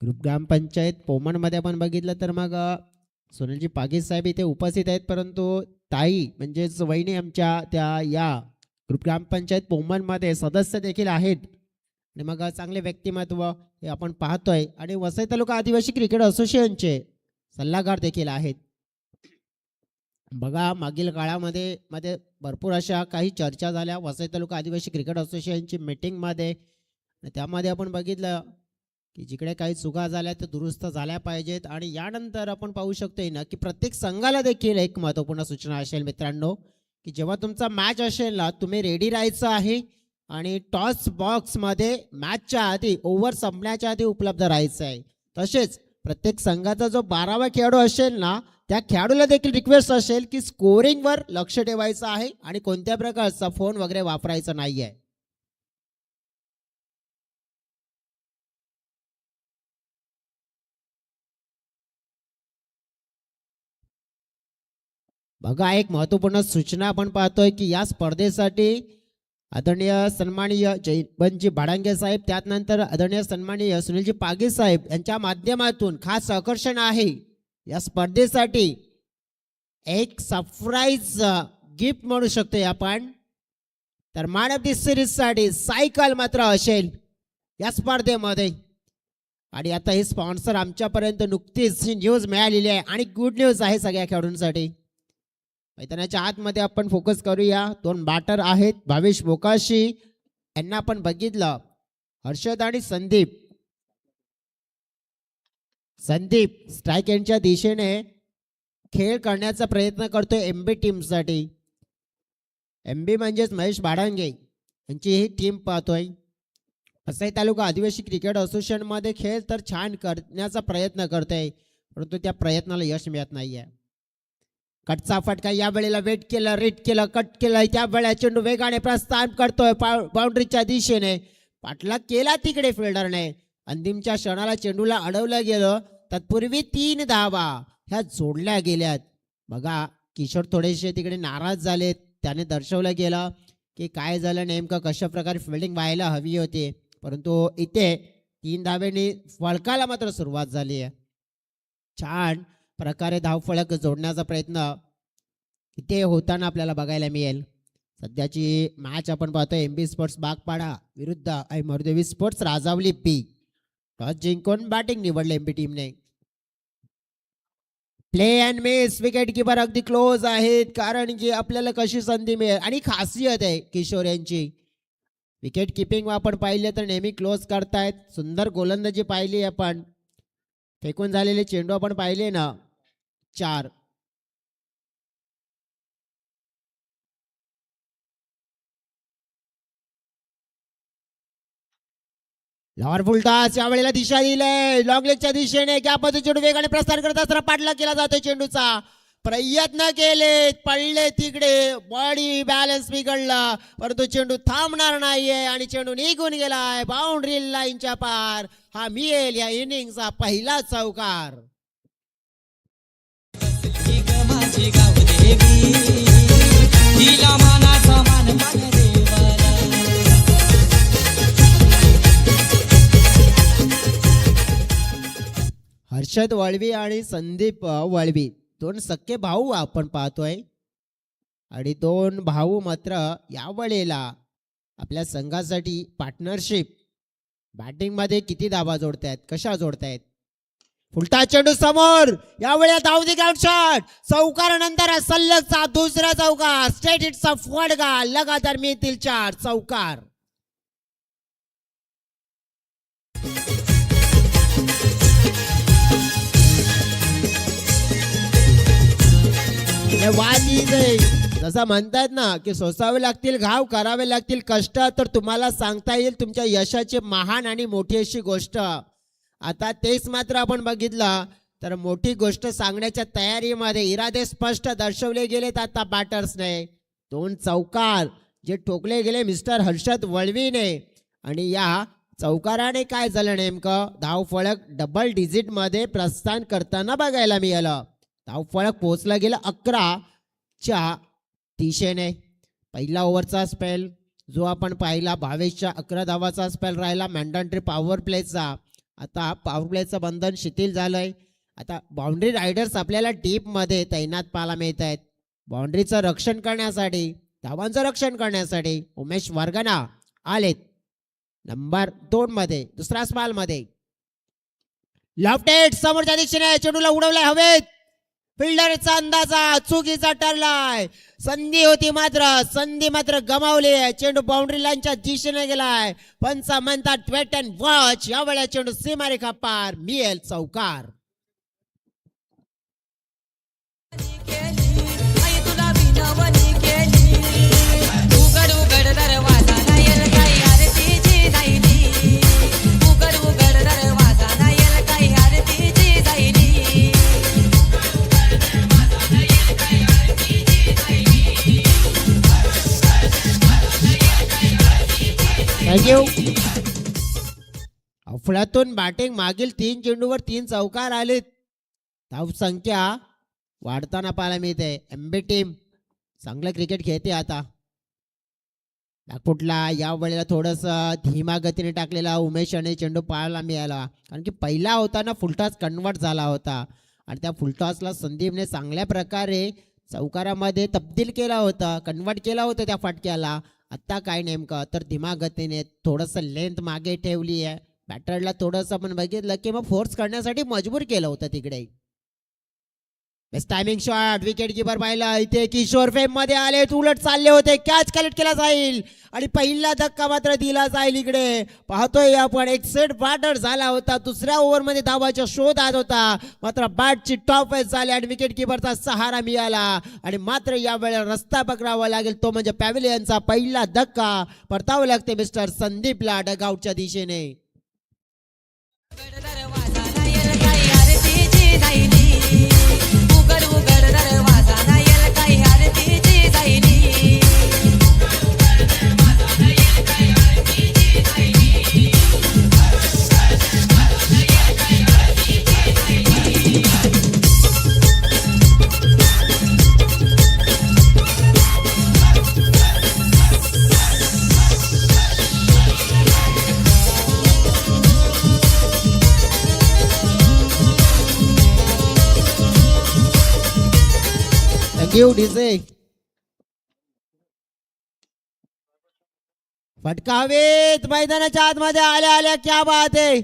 Group ग्रामपंचायत पोमणमध्ये आपण बघितलं तर मग सोनलजी पागे साहेब इथे उपस्थित आहेत, परंतु ताई म्हणजेच वहिनी आमच्या त्या या ग्रुप ग्रामपंचायत पोमणमध्ये सदस्य देखील आहेत. आणि मग चांगले व्यक्तिमत्व हे आपण पाहतोय आणि वसई तालुका आदिवासी क्रिकेट असोसिएशनचे सल्लागार देखील आहेत. बघा मागील काळामध्ये मध्ये भरपूर अशा काही चर्चा झाल्या वसई तालुका आदिवासी क्रिकेट असोसिएशनची मीटिंगमध्ये. त्यामध्ये आपण बघितलं की जिकडे काही चुका झाल्या त्या दुरुस्त झाल्या पाहिजेत. आणि यानंतर आपण पाहू शकतोय ना की प्रत्येक संघाला देखील एक महत्त्वपूर्ण सूचना असेल मित्रांनो, की जेव्हा तुमचा मॅच असेल ना तुम्ही रेडी राहायचं आहे आणि टॉस बॉक्समध्ये मॅचच्या आधी ओव्हर संपण्याच्या आधी उपलब्ध राहायचं आहे. तसेच प्रत्येक संघाचा जो 12वा खेळाडू असेल ना त्या खेळाडूला देखील रिक्वेस्ट असेल की स्कोरिंगवर लक्ष ठेवायचं आहे आणि कोणत्या प्रकारचा फोन वगैरे वापरायचा नाही आहे. बघा एक महत्त्वपूर्ण सूचना आपण पाहतोय की या स्पर्धेसाठी आदरणीय सन्माननीय जयवंतजी भाडांगे साहेब, त्यानंतर आदरणीय सन्माननीय सुनीलजी पागे साहेब यांच्या माध्यमातून खास आकर्षण आहे. या स्पर्धेसाठी एक सरप्राईज गिफ्ट म्हणू शकतो आपण. तर मॅन ऑफ दी सिरीज साठी सायकल मात्र असेल या स्पर्धेमध्ये. आणि आता हे स्पॉन्सर आमच्यापर्यंत नुकतीच ही न्यूज मिळालेली आहे आणि गुड न्यूज आहे सगळ्या खेळाडूंसाठी. मैदानाच्या आतमध्ये आपण फोकस करूया. 2 बॅटर आहेत भावेश मोकाशी यांना आपण बघितलं. हर्षद आणि संदीप स्ट्राईक एंडच्या दिशेने खेळ करण्याचा प्रयत्न करतोय एमबी टीमसाठी. एमबी म्हणजेच महेश भाडांगे यांची ही टीम पाहतोय. वसई तालुका आदिवासी क्रिकेट असोसिएशन मध्ये खेळ तर छान करण्याचा प्रयत्न करतोय, परंतु त्या प्रयत्नाला यश मिळत नाहीये. कटचा फटका या वेळेला वेट केलं, रेट केलं, कट केलं. त्या वेळेला चेंडू वेगाने प्रस्थान करतोय बाउंड्रीच्या दिशेने. पाठलाग केला तिकडे फिल्डरने. अंतिमच्या क्षणाला चेंडूला अडवलं गेलं. तत्पूर्वी 3 धावा ह्या जोडल्या गेल्यात. बघा किशोर थोडेसे तिकडे नाराज झालेत. त्याने दर्शवलं गेलं की काय झालं नेमकं, कशा प्रकारे फिल्डिंग व्हायला हवी होती, परंतु इथे 3 धावेनी फळकाला मात्र सुरुवात झाली आहे. छान प्रकारे धावफलक जोडण्याचा प्रयत्न इथे होताना आपल्याला बघायला मिळेल. सध्याची मॅच आपण पाहतोय एमबी स्पोर्ट्स बागपाडा विरुद्ध मरुदेवी स्पोर्ट्स राजावली पी. टॉस जिंकून बॅटिंग निवडले एमबी टीमने. Play and miss. Wicket keeper अगदी क्लोज आहेत, कारण की आपल्याला कशी संधी मिळेल. आणि खासियत आहे किशोर यांची विकेट किपिंग आपण पाहिले तर नेहमी क्लोज करतायत. सुंदर गोलंदाजी पाहिली आपण. फेकून झालेले चेंडू आपण पाहिले ना 4. लॉर फुलटॉस या वेळेला दिशा दिले लॉंग लेगच्या दिशेने. गॅपमध्ये चेंडू वेगाने प्रस्थान करत असताना पाठलाग केला जातो चेंडूचा. प्रयत्न केले, पडले तिकडे, बॉडी बॅलन्स बिघडला, परंतु चेंडू थांबणार नाहीये आणि चेंडू निघून गेलाय बाउंड्री लाईनच्या पार. हा मिळेल या इनिंगचा पहिला चौकार. हर्षद वळवी आणि संदीप वळवी 2 सख्खे भाऊ आपण पाहतोय. आणि 2 भाऊ मात्र यावेळेला आपल्या संघासाठी पार्टनरशिप बॅटिंग मध्ये किती धावा जोडतायत, कशा जोडतायत. फुलटा चेंडू समोर, यावेळेला धावती आउट शॉट. चौकारानंतर सलगचा दुसरा चौकार. स्ट्रेट हिटचा फटका. लगातार मिळतील 4 चौकार. जसं म्हणतात ना की सोसावे लागतील घाव, करावे लागतील कष्ट, तर तुम्हाला सांगता येईल तुमच्या यशाची महान आणि मोठी अशी गोष्ट. आता तेच मात्र आपण बघितलं तर मोठी गोष्ट सांगण्याच्या तयारीमध्ये इरादे स्पष्ट दर्शवले गेलेत आता बॅटर्सने. 2 चौकार जे ठोकले गेले मिस्टर हर्षद वळवीने. आणि या चौकाराने काय झालं नेमकं, धावफलक डबल डिजिट मध्ये प्रस्थान करताना बघायला मिळालं. धावफलक पोहोचला गेला 11च्या दिशेने. पहिला ओव्हरचा स्पेल जो आपण पाहिला भावेशच्या 11 धावाचा स्पेल राहिला मॅन्डेटरी पॉवर प्लेचा. आता पॉवर प्लेचं बंधन शिथिल झालंय. आता बाउंड्री रायडर्स आपल्याला डीप मध्ये तैनात पाहायला मिळत आहेत. बाउंड्रीचं रक्षण करण्यासाठी, धावांचं रक्षण करण्यासाठी उमेश वर्गना आलेत नंबर 2 मध्ये, दुसरा स्मॉल मध्ये. लेफ्ट समोरच्या दिशेने चेंडूला उडवलाय हवेत. फिल्डरचा अंदाजा चुकीचा ठरलाय. संधी होती मात्र संधी गमावली. चेंडू बाउंड्री लाईनच्या दिशेने गेलाय. पंच म्हणतात वेट अँड वॉच. यावेळेला चेंडू सीमारेखा पार, मिळेल चौकार. थँक्यू. अफलातून बॅटिंग, मागील 3 चेंडूवर 3 चौकार आलेत. धावसंख्या वाढताना पाहायला मिळते. एमबी टीम चांगलं क्रिकेट खेळते. आता नागपुटला या वेळेला थोडस धीमा गतीने टाकलेला उमेश आणि चेंडू पाहायला मिळाला, कारण की पहिला होताना फुलटॉस कन्वर्ट झाला होता आणि त्या फुलटॉसला संदीपने चांगल्या प्रकारे चौकारामध्ये तब्दील केला होता, कन्वर्ट केला होता त्या फटक्याला. आता काय नेमकं तर धीमा गतीने थोडंसं लेंथ मागे ठेवली आहे. बॅटरला थोडंसं आपण बघितलं की मग फोर्स करण्यासाठी मजबूर केलं होतं तिकडे. Best timing shot. Wicket keeper पाहिला इथे किशोर फेम मध्ये आले, उलट चालले होते. कॅच कलेक्ट केला जाईल आणि पहिला धक्का मात्र दिला जाईल. इकडे पाहतोय आपण एक सेट बॅटर झाला होता, दुसऱ्या ओव्हरमध्ये धावाच्या शोधात होता, मात्र बॅटची टॉप वेज झाली आणि विकेट किपरचा सहारा मिळाला. आणि मात्र यावेळेला रस्ता पकडावा लागेल, तो म्हणजे पॅव्हिलियनचा पहिला धक्का. परतावं लागते मिस्टर संदीपला डगआउटच्या दिशेने. फटकावेत मैदानाच्या आतमध्ये आल्या आल्या. क्या बात आहे,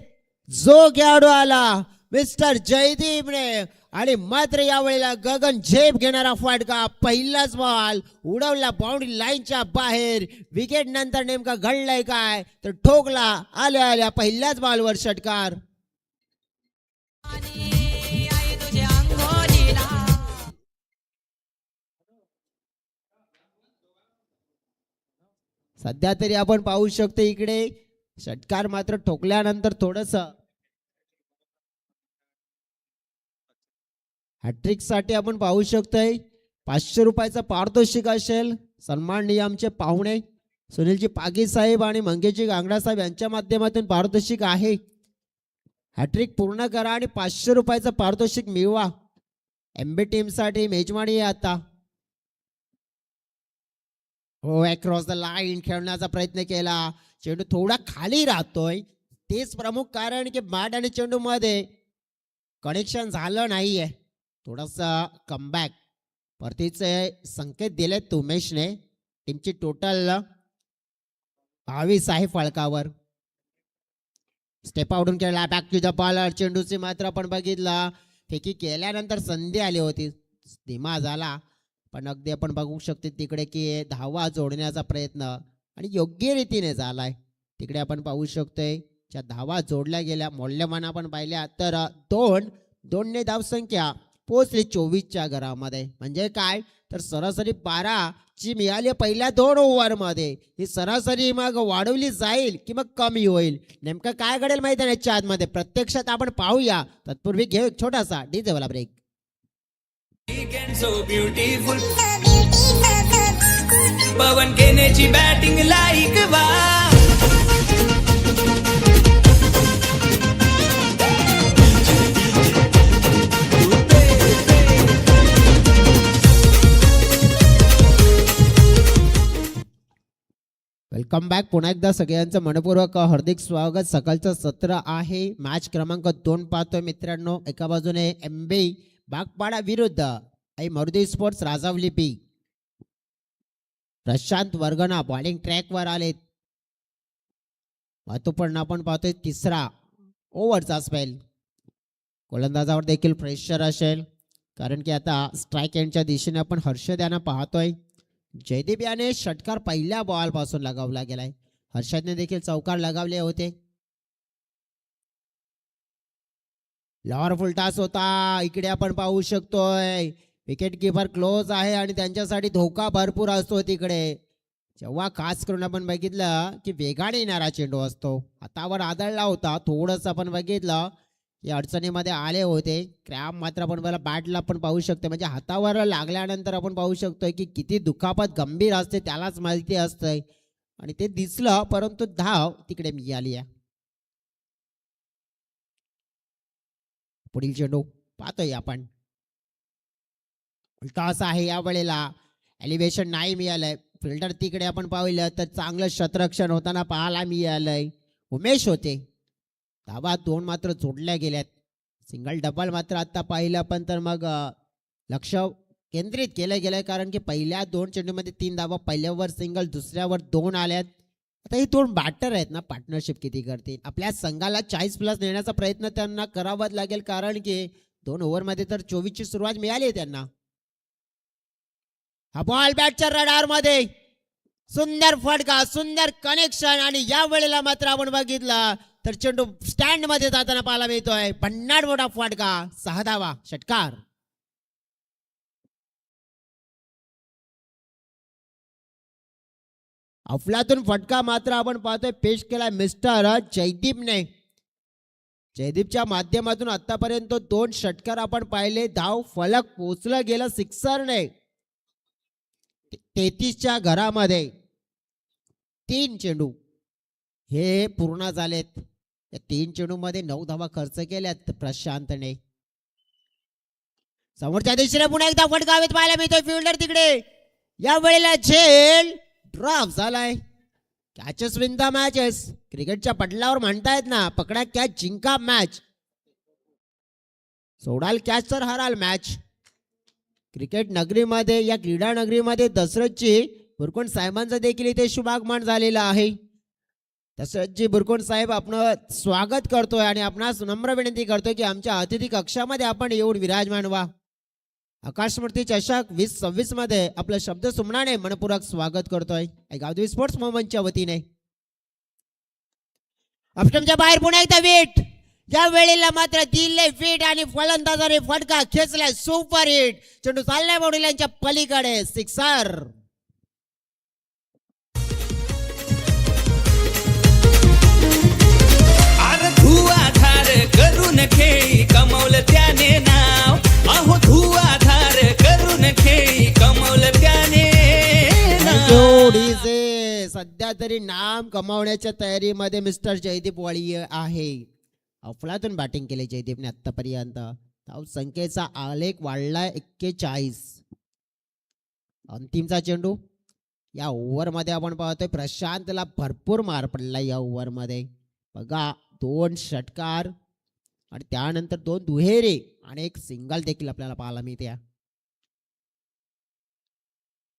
जो खेळाडू आला मिस्टर जयदीपने. आणि मात्र यावेळेला गगन झेप घेणारा फटका. पहिलाच बॉल उडवला बाउंड्री लाईनच्या बाहेर. विकेट नंतर नेमका घडलाय काय तर ठोकला आल्या आल्या पहिल्याच बॉलवर षटकार. सध्या तरी आपण पाहू शकतो इकडे षटकार मात्र ठोकल्यानंतर थोडस हॅट्रिक साठी आपण पाहू शकतोय 500 रुपयाचं पारितोषिक असेल. सन्माननीय आमचे पाहुणे सुनीलजी पागी साहेब आणि मंगेशजी गांगडा साहेब यांच्या माध्यमातून पारितोषिक आहे. हॅट्रिक पूर्ण करा आणि 500 रुपयाचं पारितोषिक मिळवा. एमबी टीम साठी मेजवानी आहे आता. हो, अक्रॉस द लाईन खेळण्याचा प्रयत्न केला. चेंडू थोडा खाली राहतोय, तेच प्रमुख कारण की बॅट आणि चेंडू मध्ये कनेक्शन झालं नाहीये. थोडासा कमबॅक परतीचे संकेत दिलेत उमेशने. टीमची टोटल 22 आहे फळकावर. स्टेप आउटून खेळला, बॅक टू द बॉलर. चेंडूची मात्र आपण बघितला फेकी केल्यानंतर संधी आली होती, धीमा झाला. पण अगदी आपण बघू शकतो तिकडे की धावा जोडण्याचा प्रयत्न आणि योग्य रीतीने झालाय. तिकडे आपण पाहू शकतोय ज्या धावा जोडल्या गेल्या मौल्यवान आपण पाहिल्या तर 2 धावसंख्या पोहोचली 24च्या घरामध्ये. म्हणजे काय तर सरासरी 12 ची मिळाली पहिल्या 2 ओव्हरमध्ये. ही सरासरी मग वाढवली जाईल की मग कमी होईल, नेमकं काय घडेल माहिती आहे याच्या आतमध्ये प्रत्यक्षात आपण पाहूया. तत्पूर्वी घेऊ एक छोटासा डीजे वाला ब्रेक. So beautiful, पवन केनेची बॅटिंग लाईक वा. Welcome back. पुन्हा एकदा सगळ्यांचं मनपूर्वक हार्दिक स्वागत. सकाळचं सत्र आहे. मॅच क्रमांक 2 पाहतोय मित्रांनो. एका बाजूने एमबी बागपाडा विरुद्ध मारुती स्पोर्ट्स राजावली पी. प्रशांत वर्गना बॉलिंग ट्रॅकवर आलेत. महत्वपूर्ण आपण पाहतोय तिसरा ओव्हरचा स्पेल. गोलंदाजावर देखील प्रेशर असेल, कारण की आता स्ट्राईक एंडच्या दिशेने आपण हर्षद यांना पाहतोय. जयदीप याने षटकार पहिल्या बॉल पासून लगावला गेलाय. हर्षदने देखील चौकार लगावले होते. लॉर फुलटास होता. इकडे आपण पाहू शकतोय विकेट किपर क्लोज आहे आणि त्यांच्यासाठी धोका भरपूर असतो तिकडे. जेव्हा खास करून आपण बघितलं की वेगाने येणारा चेंडू असतो. हातावर आदळला होता. थोडंसं आपण बघितलं की अडचणीमध्ये आले होते. क्रॅम्प मात्र आपण मला बॅटला पण पाहू शकतो. म्हणजे हातावर लागल्यानंतर आपण पाहू शकतोय की किती दुखापत गंभीर असते त्यालाच माहिती असतंय. आणि ते दिसलं, परंतु धाव तिकडे मिळाली आहे. पुढील चेंडू पाहतोय आपण. उलटा असा आहे या वेळेला. एलिव्हेशन नाही मिळालंय. फिल्डर तिकडे आपण पाहिलं तर चांगलं शतरक्षण होताना पाहायला मिळालंय. उमेश होते. धावा 2 मात्र जोडल्या गेल्यात. सिंगल डबल मात्र आता पाहिलं पण तर मग लक्ष केंद्रित केलं गेलंय, कारण की पहिल्या 2 चेंडूमध्ये 3 धावा. पहिल्यावर सिंगल, दुसऱ्यावर 2 आल्यात. आता हे 2 बॅटर आहेत ना, पार्टनरशिप किती करतील. आपल्या संघाला 40+ नेण्याचा प्रयत्न त्यांना करावाच लागेल, कारण की 2 ओव्हरमध्ये तर 24ची सुरुवात मिळाली आहे त्यांना. हा बॉल बॅटच्या रडार मध्ये. सुंदर फटका, सुंदर कनेक्शन. आणि या वेळेला मात्र आपण बघितलं तर चेंडू स्टँड मध्ये जाताना पाहायला मिळतोय. भन्नाट मोठा फटका. 6 धावा, षटकार. अफलातून फटका मात्र आपण पाहतोय पेश केला मिस्टर जयदीपने. जयदीपच्या माध्यमातून आतापर्यंत 2 षटकार आपण पाहिले. धाव फलक पोचलं गेलं सिक्सरने. 33च्या घरामध्ये 3 चेंडू हे पूर्ण झालेत. या 3 चेंडू मध्ये 9 धावा खर्च केल्यात प्रशांतने. समोरच्या दिशेने पुन्हा एकदा फटका हवेत पाहायला मिळतोय. फिल्डर तिकडे. या वेळेला झेल ड्रॉप झालाय. Catches win the matches. क्रिकेटच्या पटलावर म्हणतायत ना, पकडा कॅच जिंका मॅच. सोडाल कॅच तर हराल मॅच. क्रिकेट नगरीमध्ये, या क्रीडा नगरीमध्ये दशरथजी बुरकोण साहेबांचं देखील इथे शुभागमन झालेलं आहे. दशरथजी बुरकोण साहेब आपण स्वागत करतोय आणि आपणास नम्र विनंती करतोय की आमच्या अतिथी कक्षामध्ये आपण येऊन विराजमान व्हा. आकाशमूर्ती चषक 2026 मध्ये आपलं शब्द सुमनाने मनपूर्वक स्वागत करतोय गावदेवी स्पोर्ट्स मोमेंटच्या वतीने. ऑप्शनच्या बाहेर पुन्हा एकदा विट. या वेळेला मात्र दिले फिट आणि फलंदाजाने फटका खेचलाय. Super hit. चेंडू चाललाय बॉडीलाईनच्या पलीकडे. सिक्सर. अरे धुआधार करून खेळी कमवलं त्याने नाव. अहो धुआधार करून खेळी कमवलं त्याने नाव. जोडीचे सध्या तरी नाम कमावण्याच्या तयारीमध्ये मिस्टर जयदीप वाळी आहे. अफलातून बॅटिंग केली जयदीपने आतापर्यंत. धाव संख्येचा आलेख वाढलाय 41. अंतिमचा चेंडू. या ओव्हरमध्ये आपण पाहतोय प्रशांतला भरपूर मार पडला या ओव्हरमध्ये. बघा 2 षटकार आणि त्यानंतर 2 दुहेरी आणि 1 सिंगल देखील आपल्याला पाहायला मिळते.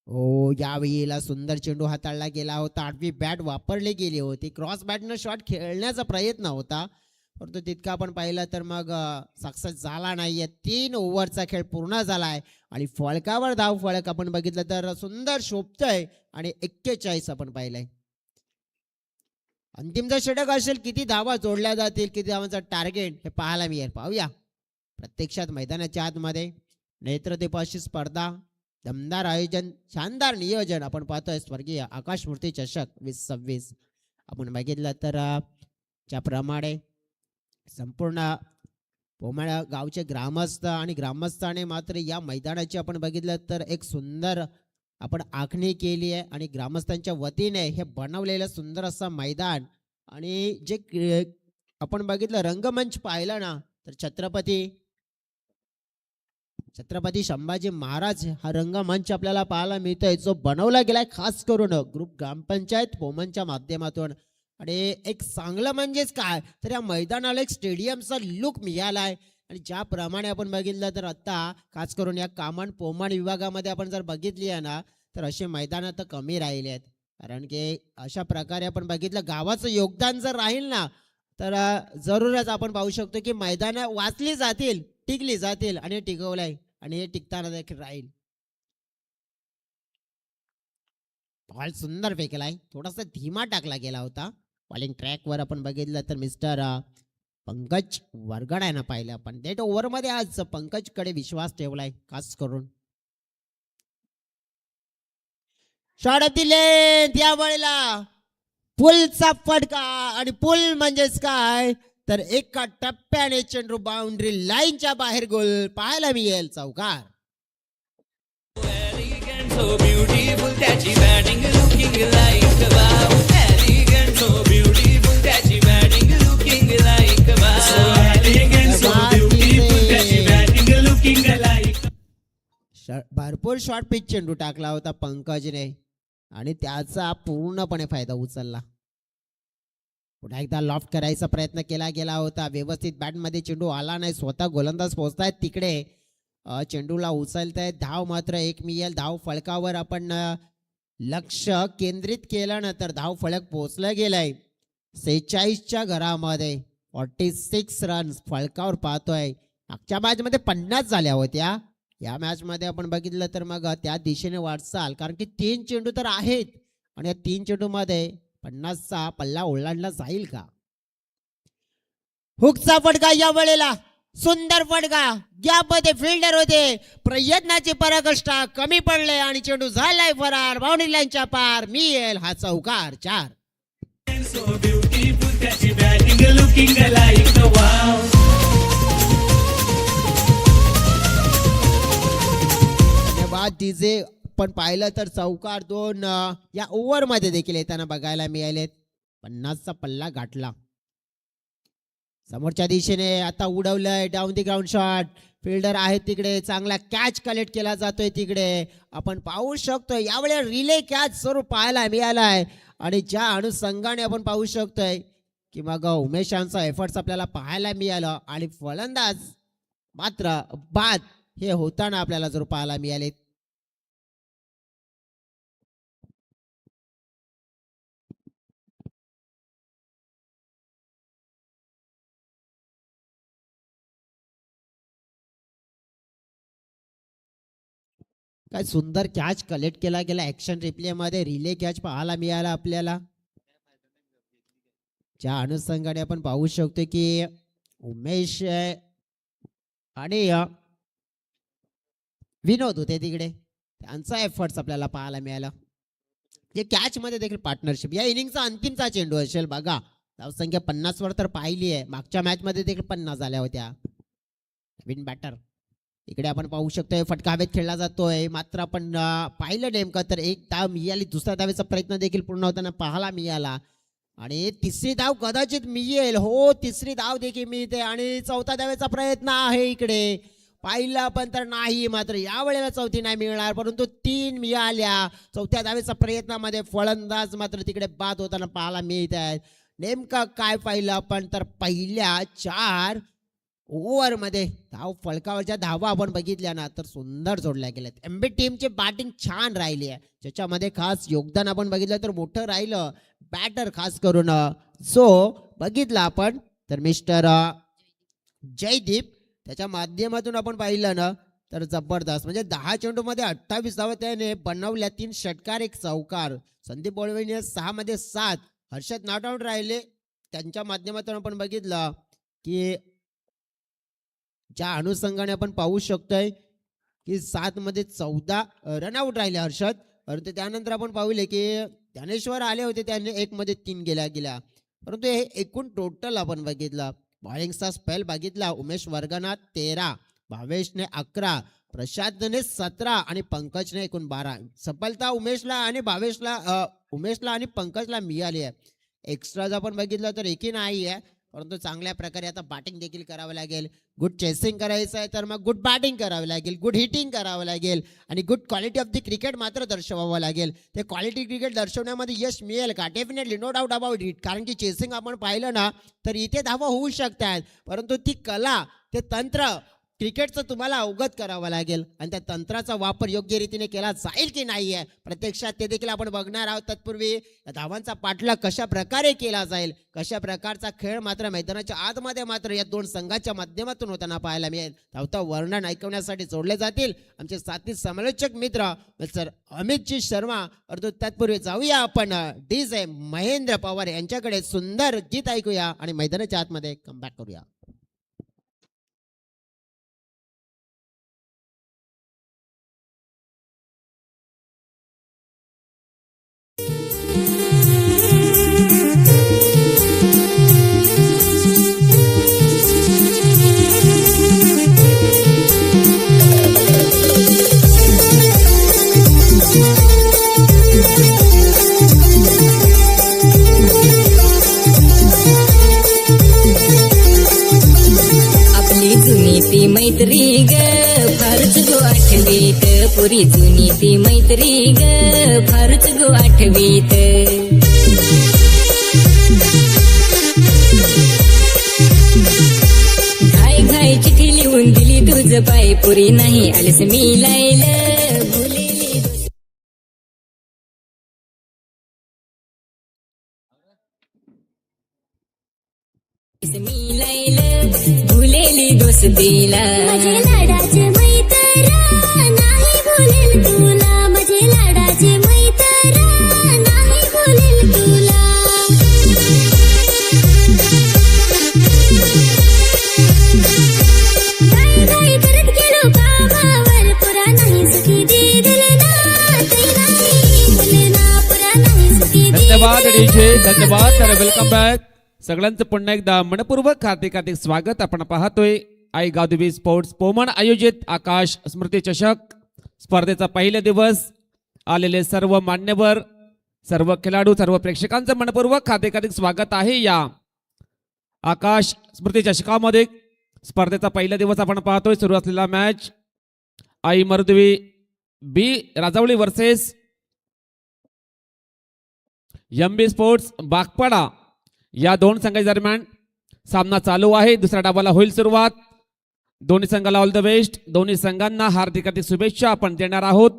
हो, यावेळेला सुंदर चेंडू हाताळला गेला होता. आडवी बॅट वापरली गेली होती. क्रॉस बॅटनं शॉट खेळण्याचा प्रयत्न होता, परंतु तितका आपण पाहिलं तर मग सक्सेस झाला नाहीये. 3 ओव्हरचा खेळ पूर्ण झालाय आणि फळकावर धाव फळक आपण बघितलं तर सुंदर शोभतय आणि 41 आपण पाहिलंय. अंतिमचा षटक असेल. किती धावा जोडल्या जातील, किती धावांचा टार्गेट हे पाहायला मिळेल. पाहूया. प्रत्यक्षात मैदानाच्या आतमध्ये नेत्रदीपाशी स्पर्धा, दमदार आयोजन, शानदार नियोजन आपण पाहतोय. स्वर्गीय आकाशमूर्ती चषक 2026 आपण बघितलं तर ज्याप्रमाणे संपूर्ण पोमाळा गावचे ग्रामस्थ आणि ग्रामस्थाने मात्र या मैदानाची आपण बघितलं तर एक सुंदर आपण आखणी केली आहे आणि ग्रामस्थांच्या वतीने हे बनवलेलं सुंदर असं मैदान. आणि जे आपण बघितलं रंगमंच पाहिलं ना, तर छत्रपती छत्रपती संभाजी महाराज हा रंगमंच आपल्याला पाहायला मिळतोय, जो बनवला गेलाय खास करून ग्रुप ग्रामपंचायत पोमनच्या माध्यमातून. आणि एक चांगलं म्हणजेच काय तर या मैदानाला एक स्टेडियमचा लुक मिळालाय. आणि ज्याप्रमाणे आपण बघितलं तर आता खास करून या कामन पोमन विभागामध्ये आपण जर बघितली आहे ना, तर असे मैदान तर कमी राहिले आहेत. कारण की अशा प्रकारे आपण बघितलं गावाचं योगदान जर राहील ना, तर जरूरच आपण पाहू शकतो की मैदानं वाचली जातील, टिकली जातील आणि टिकवलंय आणि हे टिकताना देखील राहील. बॉल सुंदर फेकलाय, थोडासा धीमा टाकला गेला होता. बॉलिंग ट्रॅकवर आपण बघितलं तर मिस्टर पंकज वरगड आहे ना, पाहिलं आपण डेट ओव्हरमध्ये आज पंकजकडे विश्वास ठेवलाय खास करून. शॉट दिले त्या वेळेला पुलचा फटका. आणि पुल म्हणजेच काय तर एका टप्प्याने चेंडू बाउंड्री लाईनच्या बाहेर गोल पाहायला मिळेल. चौकार. Elegant, so beautiful, त्याची batting looking like wow. Elegant, so beautiful, त्याची batting looking like wow. So elegant, so beautiful, त्याची batting looking like. भरपूर शॉर्ट पिच चेंडू टाकला होता पंकजने आणि त्याचा पूर्णपणे फायदा उचलला. पुन्हा एकदा लॉफ्ट करायचा प्रयत्न केला गेला होता, व्यवस्थित बॅटमध्ये चेंडू आला नाही, स्वतः गोलंदाज पोहोचतायत तिकडे, चेंडूला उचलतायत. धाव मात्र एक मिळेल. धाव फळकावर आपण लक्ष केंद्रित केलं ना, तर धाव फळक पोहोचलं गेलंय 46च्या घरामध्ये. 46 रन्स फळकावर पाहतोय. मागच्या मॅच मध्ये 50 झाल्या होत्या. या मॅच मध्ये आपण बघितलं तर मग त्या दिशेने वाटचाल, कारण की 3 चेंडू तर आहेत आणि या 3 चेंडू मध्ये 50चा पल्ला ओलांडला जाईल का? हुकचा फटका या वेळेला सुंदर फटका. गॅपमध्ये फिल्डर होते, प्रयत्नाची पराकाष्ठा कमी पडले आणि चेंडू झालाय फरार. बाउंड्री लाईनच्या पार मिळेल हा चौकार. 4. So beautiful, त्याची batting looking like wow. धन्यवाद डीजे. पण पाहिलं तर चौकार 2 या ओव्हर मध्ये देखील येताना बघायला मिळालेत. 50चा पल्ला गाठला. समोरच्या दिशेने आता उडवलंय down the ground shot. Fielder आहे तिकडे, चांगला कॅच कलेक्ट केला जातोय तिकडे. आपण पाहू शकतोय यावेळी रिले कॅच स्वरूप पाहायला मिळालाय आणि ज्या अनुषंगाने आपण पाहू शकतोय की मग उमेशांचा एफर्ट्स आपल्याला पाहायला मिळालं आणि फलंदाज मात्र बाद हे होताना आपल्याला जरूर पाहायला मिळाले. काय सुंदर कॅच कलेक्ट केला गेला. ऍक्शन रिप्ले मध्ये रिले कॅच पाहायला मिळाला आपल्याला. ज्या अनुषंगाने आपण पाहू शकतो की उमेश आणि विनोद होते तिकडे, त्यांचा एफर्ट्स आपल्याला पाहायला मिळाला. जे कॅच मध्ये देखील पार्टनरशिप. या इनिंगचा अंतिमचा चेंडू असेल बघा. धावसंख्या 50 वर तर पाहिली आहे. मागच्या मॅच मध्ये देखील 50 झाल्या होत्या. नवीन बॅटर इकडे आपण पाहू शकतोय. फटका हवेत खेळला जातोय. मात्र आपण पाहिलं नेमकं तर एक धाव मिळाली. दुसऱ्या धावेचा प्रयत्न देखील पूर्ण होताना पाहायला मिळाला आणि तिसरी धाव कदाचित मिळेल. हो, तिसरी धाव देखील मिळते आणि चौथ्या धावेचा प्रयत्न आहे इकडे. पाहिलं पण तर नाही. मात्र या वेळेला चौथी नाही मिळणार, परंतु 3 मिळाल्या. चौथ्या धावेचा प्रयत्नामध्ये फलंदाज मात्र तिकडे बाद होताना पाहायला मिळत आहेत. नेमकं काय पाहिलं आपण तर पहिल्या 4 ओव्हर मध्ये धाव फळकावरच्या धावा आपण बघितल्या ना, तर सुंदर जोडल्या गेल्यात. एमबी टीमची बॅटिंग छान राहिली आहे, ज्याच्यामध्ये खास योगदान आपण बघितलं तर मोठं राहिलं बॅटर खास करून जो बघितला आपण तर मिस्टर जयदीप. त्याच्या माध्यमातून आपण पाहिलं ना तर जबरदस्त, म्हणजे 10 चेंडू मध्ये 28 धावा त्याने बनवल्या. 3 षटकार 1 चौकार. संदीप बोळवेने 6 मध्ये 7. हर्षद नॉट आउट राहिले. त्यांच्या माध्यमातून आपण बघितलं की ज्या अनुषंगाने आपण पाहू शकतोय की 7 मध्ये 14 रनआउट राहिले हर्षद. परंतु त्यानंतर आपण पाहिले की ज्ञानेश्वर आले होते, त्यांनी 1 मध्ये 3 गेल्या. परंतु हे एकूण टोटल आपण बघितलं. बॉलिंगचा स्पेल बघितला. उमेश वर्गनाथ 13, भावेशने 11, प्रशांतने 17 आणि पंकजने एकूण 12. सफलता उमेशला आणि पंकजला मिळाली आहे. एक्स्ट्रा आपण बघितलं तर एकही नाही आहे. परंतु चांगल्या प्रकारे आता बॅटिंग देखील करावं लागेल. गुड चेसिंग करायचं आहे तर मग गुड बॅटिंग करावं लागेल, गुड हिटिंग करावं लागेल आणि good quality of the cricket मात्र दर्शवावं लागेल. ते क्वालिटी क्रिकेट दर्शवण्यामध्ये यश मिळेल का? Definitely, no doubt about it. कारण की चेसिंग आपण पाहिलं ना तर इथे धावा होऊ शकतात, परंतु ती कला, ते तंत्र क्रिकेटचं तुम्हाला अवगत करावं लागेल आणि त्या तंत्राचा वापर योग्य रीतीने केला जाईल की नाही आहे प्रत्यक्षात ते देखील आपण बघणार आहोत. तत्पूर्वी या धावांचा पाठलाग कशा प्रकारे केला जाईल, कशा प्रकारचा खेळ मात्र मैदानाच्या आतमध्ये मात्र या दोन संघाच्या माध्यमातून होताना पाहायला मिळेल. धावता वर्णन ऐकवण्यासाठी जोडले जातील आमचे साथी समालोचक मित्र मिस्टर अमितजी शर्मा. परंतु तत्पूर्वी जाऊया आपण DJ महेंद्र पवार यांच्याकडे. सुंदर गीत ऐकूया आणि मैदानाच्या आतमध्ये कमबॅक करूया. आपली जुनी ती मैत्री ग फारच गो आठवीत, पुरी जुनी ती मैत्री ग फारच गो आठवीत. घाय घाय चिठी लिहून दिली तुझ पाय, पुरी नाही आलीस मी लायलं भुलेली मी लायलं भुलेली दोस्तीला. माझे लाडाचे मैत्रा नाही बोलेल तुला, माझे लाडाचे मैत्रा नाही बोलेल तुला. घाई घाई करत गेलो कामावर, पुरा नाही सुखी दिल ना, ते नाही बोले ना, पुरा नाही सुखी धन्यवाद डीजे, धन्यवाद. तर वेलकम बॅक सगळ्यांचं पुन्हा एकदा मनपूर्वक हार्दिक हार्दिक स्वागत. आपण पाहतोय आई गावदेवी स्पोर्ट्स पोमण आयोजित आकाश स्मृती चषक स्पर्धेचा पहिला दिवस. आलेले सर्व मान्यवर, सर्व खेळाडू, सर्व प्रेक्षकांचं मनपूर्वक हार्दिक हार्दिक स्वागत आहे या आकाश स्मृती चषकामध्ये. स्पर्धेचा पहिला दिवस आपण पाहतोय. सुरू असलेला मॅच आई मरुदवी बी राजावळी वर्सेस MB स्पोर्ट्स बागपाडा या दोन संघाच्या दरम्यान सामना चालू आहे. दुसऱ्या डावाला होईल सुरुवात. दोन्ही संघाला ऑल द बेस्ट. दोन्ही संघांना हार्दिक हार्दिक शुभेच्छा आपण देणार आहोत.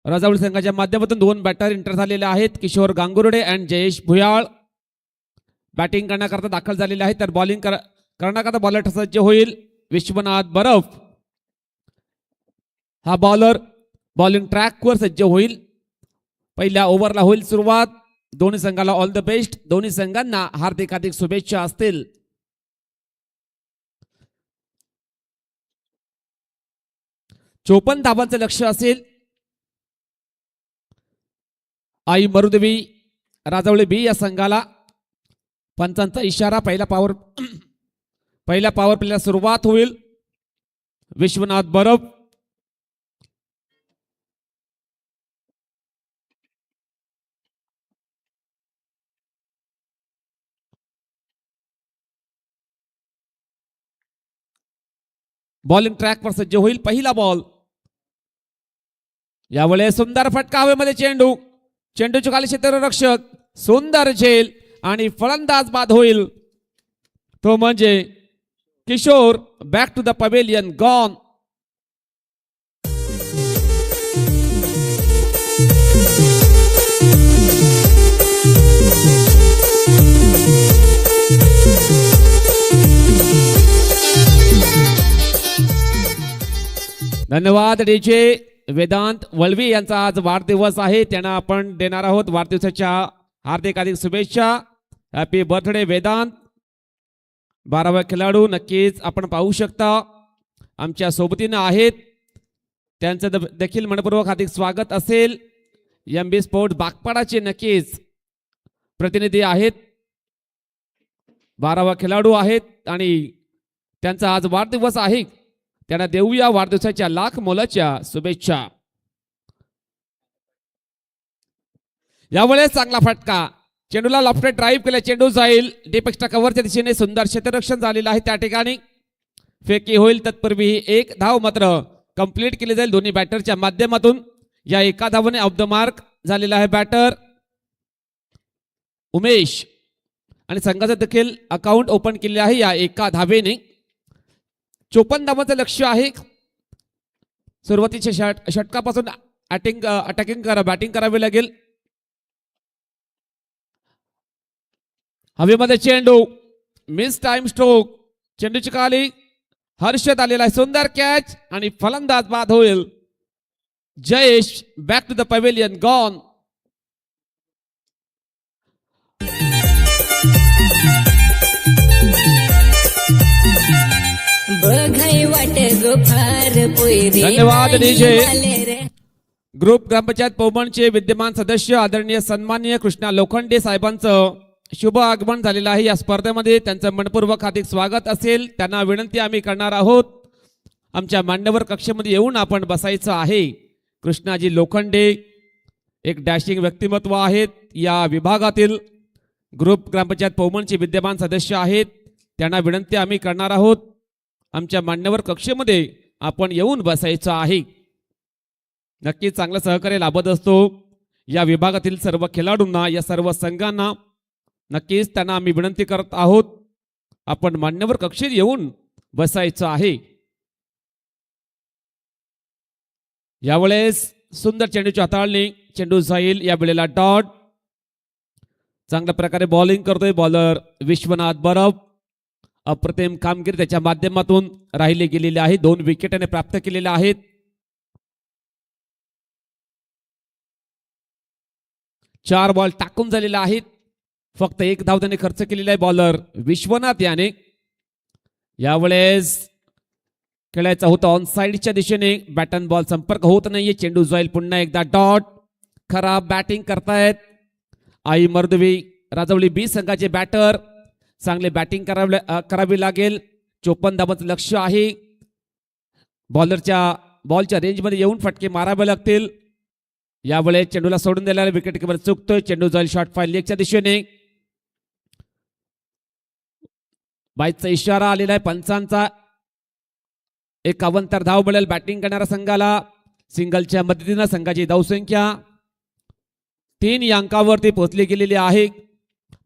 राजावळी संघाच्या माध्यमातून दोन बॅटर एंटर झालेले आहेत. किशोर गांगुर्डे अँड जयेश भुयाळ बॅटिंग करण्याकरता दाखल झालेले आहेत. तर बॉलिंग करण्याकरता बॉलर सज्ज होईल विश्वनाथ बरफ. हा बॉलर बॉलिंग ट्रॅकवर सज्ज होईल. पहिल्या ओव्हरला होईल सुरुवात. दोन्ही संघाला ऑल द बेस्ट. दोन्ही संघांना हार्दिक हार्दिक शुभेच्छा असतील. चोपन्न धावांचं लक्ष असेल. आई मरुदेवी राजावळे बी या संघाला. पंचांचा इशारा. पहिला पॉवर प्लेला सुरुवात होईल. विश्वनाथ बरफ बॉलिंग ट्रॅकवर सज्ज होईल. पहिला बॉल. यावेळेस सुंदर फटका हवेमध्ये. चेंडूच्या खाली क्षेत्ररक्षक सुंदर झेल आणि फलंदाज बाद होईल तो म्हणजे Kishor. Back to the pavilion gone. धन्यवाद डीजे. वेदांत वळवी यांचा आज वाढदिवस आहे. त्यांना आपण देणार आहोत वाढदिवसाच्या हार्दिक हार्दिक शुभेच्छा. Happy birthday Vedanta. 12वा खेळाडू नक्कीच आपण पाहू शकता आमच्या सोबतीनं आहेत. त्यांचं देखील मनपूर्वक हार्दिक स्वागत असेल. MB स्पोर्ट्स बागपाडाचे नक्कीच प्रतिनिधी आहेत. 12वा खेळाडू आहेत आणि त्यांचा आज वाढदिवस आहे. त्यांना देऊया वाढदिवसाच्या लाख मोलाच्या शुभेच्छा. यावेळेस चांगला फटका. चेंडूला लॉफ्टेड ड्राईव्ह केला, चेंडू जाईल डीप एक्स्ट्रा कव्हरच्या दिशेने, सुंदर क्षेत्ररक्षण झालेलं आहे त्या ठिकाणी. फेकी होईल तत्पूर्वी एक धाव मात्र कंप्लीट केली जाईल दोन्ही बॅटरच्या माध्यमातून. या एका धावाने ऑफ द मार्क झालेला आहे बॅटर उमेश आणि संघाचं देखील अकाउंट ओपन केले आहे या एका धावेने. 54 धावांचं लक्ष्य आहे. सुरुवातीच्या षटकापासून बॅटिंग करावी लागेल. हवेमध्ये चेंडू मिस टाइम स्ट्रोक, चेंडूची खाली हर्षद आलेला आहे, सुंदर कॅच आणि फलंदाज बाद होईल. Jayesh back to the pavilion gone. बघाय वाट गो फार पोयरे धन्यवाद डीजे. आले रे. ग्रुप ग्रामपंचायत पवनचे विद्यमान सदस्य आदरणीय सन्माननीय कृष्णा लोखंडे साहेबांचं शुभ आगमन झालेलं आहे या स्पर्धेमध्ये. त्यांचं मनपूर्वक हार्दिक स्वागत असेल. त्यांना विनंती आम्ही करणार आहोत, आमच्या मान्यवर कक्षेमध्ये येऊन आपण बसायचं आहे. कृष्णाजी लोखंडे एक डॅशिंग व्यक्तिमत्व आहेत, या विभागातील ग्रुप ग्रामपंचायत पवनचे विद्यमान सदस्य आहेत. त्यांना विनंती आम्ही करणार आहोत, आमच्या मान्यवर कक्षेमध्ये आपण येऊन बसायचं आहे. नक्कीच चांगलं सहकार्य लाभत असतो या विभागातील सर्व खेळाडूंना, या सर्व संघांना. नक्कीच त्यांना आम्ही विनंती करत आहोत, आपण मान्यवर कक्षेत येऊन बसायचं आहे. यावेळेस सुंदर चेंडूची हाताळणी, चेंडू जाईल या वेळेला डॉट. चांगल्या प्रकारे बॉलिंग करतोय बॉलर विश्वनाथ बरफ. अप्रतिम कामगिरी त्याच्या माध्यमातून राहिली गेलेली आहे. 2 विकेट त्याने प्राप्त केलेल्या आहेत. चार बॉल टाकून झालेले आहेत. फक्त 1 धाव त्याने खर्च केलेला आहे बॉलर विश्वनाथ याने. यावेळेस खेळायचा होता ऑन साइडच्या दिशेने, बॅटन बॉल संपर्क होत नाहीये. चेंडू जाईल पुन्हा एकदा डॉट. खराब बॅटिंग करतायत आई मर्दवी राजवली बी संघाचे बॅटर. चांगले बॅटिंग करावी लागेल. 54 धावांचं लक्ष आहे. बॉलच्या रेंजमध्ये येऊन फटके मारावे लागतील. यावेळेस चेंडूला सोडून द्यायला विकेट किपर चुकतोय. चेंडू जाईल शॉर्ट फाईल लेगच्या दिशेने. बाईचा इशारा आलेला आहे पंचांचा. 51 धाव मिळेल बॅटिंग करणाऱ्या संघाला. सिंगलच्या मदतीनं संघाची धावसंख्या 3 या अंकावरती पोहोचली गेलेली आहे.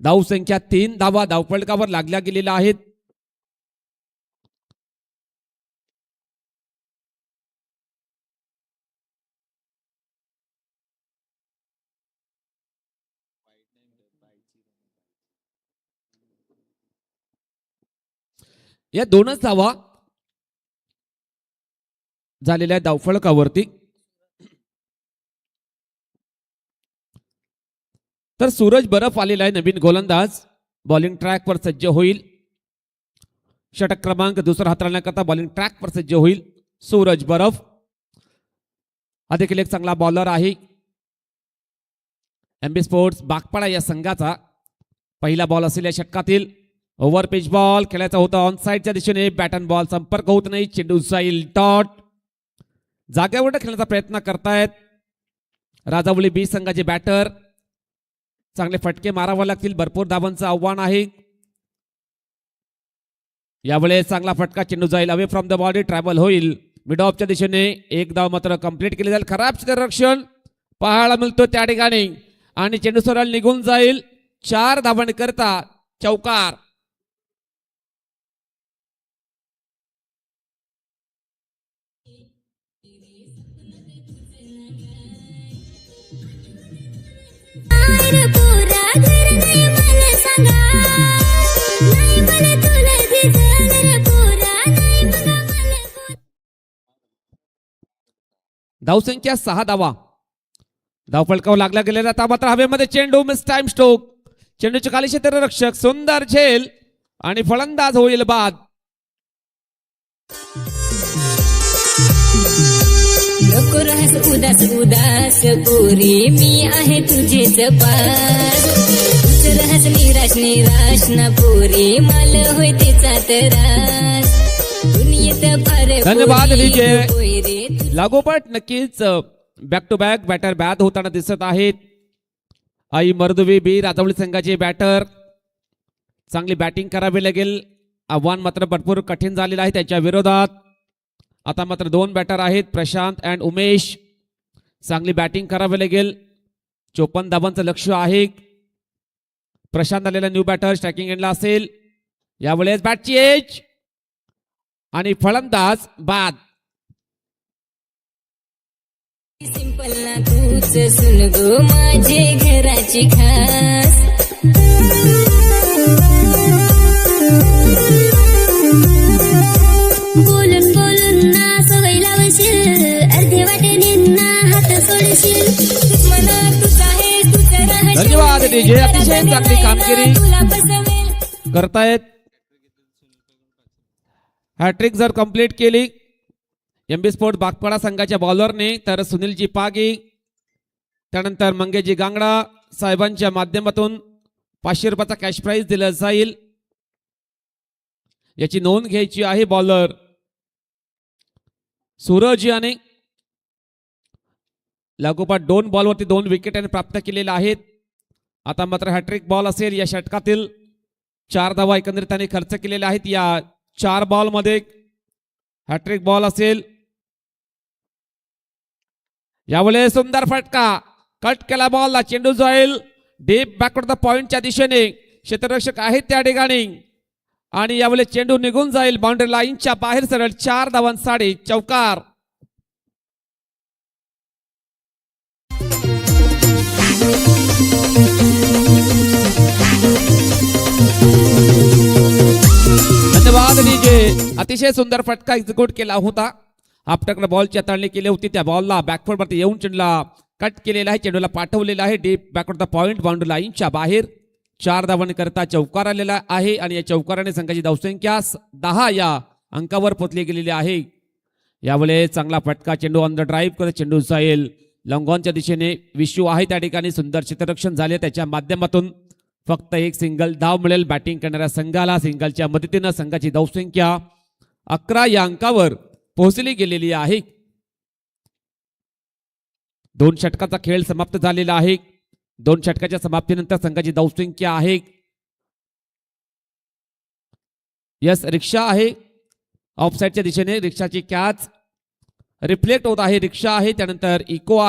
धावसंख्या 3 धावा धावफलकावर लागल्या गेलेल्या आहेत. या 2च धावा झालेल्या धावफलकावरती. तर सूरज बरफ आलेला आहे नवीन गोलंदाज. बॉलिंग ट्रॅकवर सज्ज होईल. षटक क्रमांक 2 हाताळण्याकरता बॉलिंग ट्रॅकवर सज्ज होईल सूरज बरफ. हा देखील एक चांगला बॉलर आहे. एमबी स्पोर्ट्स बागपाडा या संघाचा पहिला बॉल असेल या षटकातील. ओव्हर पिच बॉल खेळायचा होता ऑन साइडच्या दिशेने. बॅटन बॉल संपर्क होत नाही. चेंडू जाईल डॉट. जाग्यावर खेळण्याचा प्रयत्न करतायत राजावली बी संघाचे बॅटर. चांगले फटके मारावे लागतील. भरपूर धावांचं आव्हान आहे. यावेळेस चांगला फटका, चेंडू जाईल away from the body, travel होईल मिड ऑफच्या दिशेने. 1 धाव मात्र कंप्लीट केली जाईल. खराब क्षेत्ररक्षण पाहायला मिळतो त्या ठिकाणी आणि चेंडू सरळ निघून जाईल. 4 धावांकरता चौकार. पुरा घर नाही मला सांगा, नाही मला तुला दिसलं पुरा, नाही बघा मला. धावसंख्या 6 धावा धावफलकावर लागला गेलेला. आता मात्र हवेमध्ये चेंडू मिस टाइम स्ट्रोक. चेंडूचे खाली क्षेत्ररक्षक सुंदर झेल आणि फलंदाज होईल बाद. नको राहस उदास उदास पोरी, मी आहे तुझेच पास. तूच राहस निराश निराश ना पोरी, मला होय त्याचा त्रास. दुनियेत फार धन्यवाद पोरी, डीजे. होय रे लागोपाठ नक्कीच बॅक टू बॅक बॅटर बाद होताना दिसत आहेत. आई मर्दुवी बी राजवली संघाचे बॅटर चांगली बॅटिंग करावी लागेल. आव्हान मात्र भरपूर कठीण झालेलं आहे त्याच्या विरोधात. आता मात्र दोन बॅटर आहेत प्रशांत अँड उमेश. चांगली बॅटिंग करावी लागेल. 54 धावांचं लक्ष आहे. प्रशांत आलेला न्यू बॅटर स्ट्रायकिंग एंडला असेल. यावेळेस बॅटची एज आणि फलंदाज बाद. सिंपल ना तूच सुन गो माझे घराची खास. बोलून बोलून ना सवय लावशील अर्धे वाटेने ना हात सोडशील मना तूच आहे तूच राहशील. धन्यवाद डीजे. अतिशय चांगली कामगिरी तुला फसवेल. करतायत. हॅट्रिक जर कंप्लीट केली एमबी स्पोर्ट बागपाडा संघाच्या बॉलरने तर सुनीलजी पागी त्यानंतर मंगेजी गांगडा साहेबांच्या माध्यमातून 500 रुपयाचा कॅश प्राइज दिला जाईल. याची नोंद घ्यायची आहे. बॉलर सूरज याने लागोपाठ 2 बॉलवरती 2 विकेट प्राप्त केलेल्या आहेत. आता मात्र हॅट्रिक बॉल असेल. या षटकातील 4 धावा एकंदरीत त्याने खर्च केलेल्या आहेत. या 4 बॉलमध्ये हॅट्रिक बॉल असेल. यावेळेस सुंदर फटका कट केला बॉलला. चेंडू जाईल डीप बॅकवर्ड द पॉइंटच्या दिशेने. क्षेत्ररक्षक आहेत त्या ठिकाणी आणि यावेळेस चेंडू निघून जाईल बाउंड्री लाईनच्या बाहेर सरळ. 4 धावांसाठी चौकार. धन्यवाद डीजे. अतिशय सुंदर फटका एक्झिक्यूट केला होता. आपटकडे बॉलची हाताळणी केली होती. त्या बॉलला बॅकवर्ड वरती येऊन चेंडूला कट केलेला आहे. चेंडूला पाठवलेला आहे deep backward the point boundary लाईनच्या बाहेर. 4 धावांकरता चौकार आलेला आहे आणि या चौकाराने संघाची धावसंख्या 10 या अंकावर पोचली गेलेली आहे. यावेळेस चांगला फटका. चेंडू ऑन द ड्राईव्ह करत चेंडू जाईल लॉंगॉनच्या दिशेने. विशू आहे त्या ठिकाणी. सुंदर क्षेत्ररक्षण झाले त्याच्या माध्यमातून. फक्त एक सिंगल धाव मिळेल बॅटिंग करणाऱ्या संघाला. सिंगलच्या मदतीनं संघाची धावसंख्या 11 या अंकावर पोहोचली गेलेली आहे. 2 षटकाचा खेळ समाप्त झालेला आहे. 2 षटकाच्या समाप्तीनंतर संघाची धावसंख्या आहे. यस रिक्षा आहे ऑफसाईडच्या दिशेने. रिक्षाची कॅच रिफ्लेक्ट होत आहे. रिक्षा आहे त्यानंतर इको आहे.